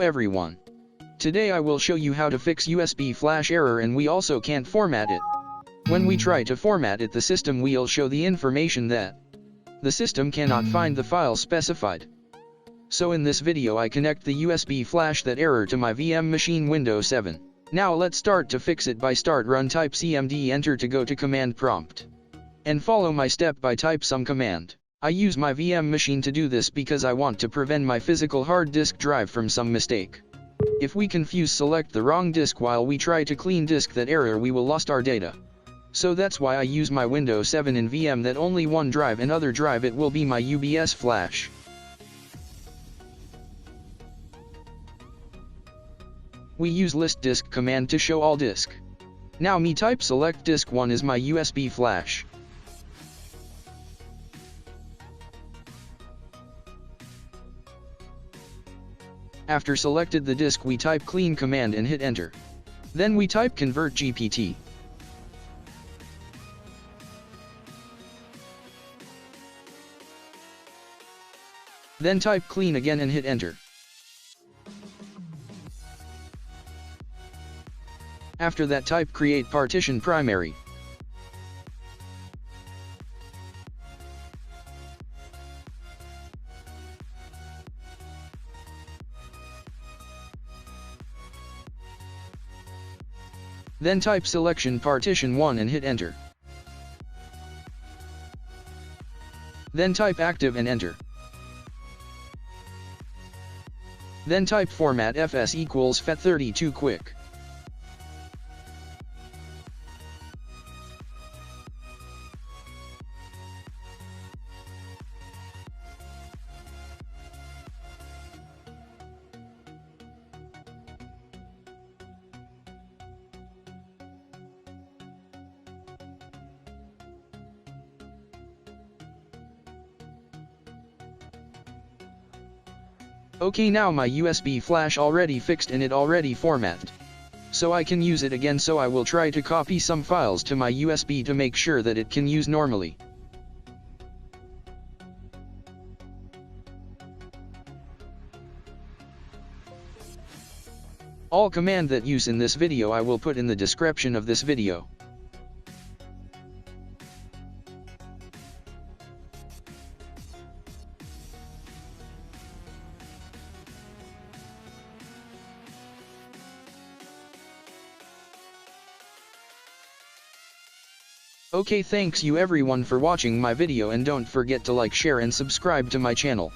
everyone. Today I will show you how to fix USB flash error, and we also can't format it. When we try to format it, the system will show the information that the system cannot find the file specified. So in this video I connect the USB flash that error to my VM machine Windows 7. Now let's start to fix it. By start run type cmd enter to go to command prompt. And follow my step by type some command. I use my VM machine to do this because I want to prevent my physical hard disk drive from some mistake. If we confuse select the wrong disk while we try to clean disk that error, we will lost our data. So that's why I use my Windows 7 in VM that only one drive, and other drive it will be my UBS flash. We use list disk command to show all disk. Now me type select disk 1 is my USB flash. After selected the disk, we type clean command and hit enter. Then we type convert GPT. Then type clean again and hit enter. After that type create partition primary. Then type selection partition 1 and hit enter. Then type active and enter. Then type format fs equals FAT32 quick. Okay, now my USB flash already fixed and it already formatted. So I can use it again, so I will try to copy some files to my USB to make sure that it can use normally. All command that use in this video I will put in the description of this video. Okay, thanks you everyone for watching my video, and don't forget to like, share and subscribe to my channel.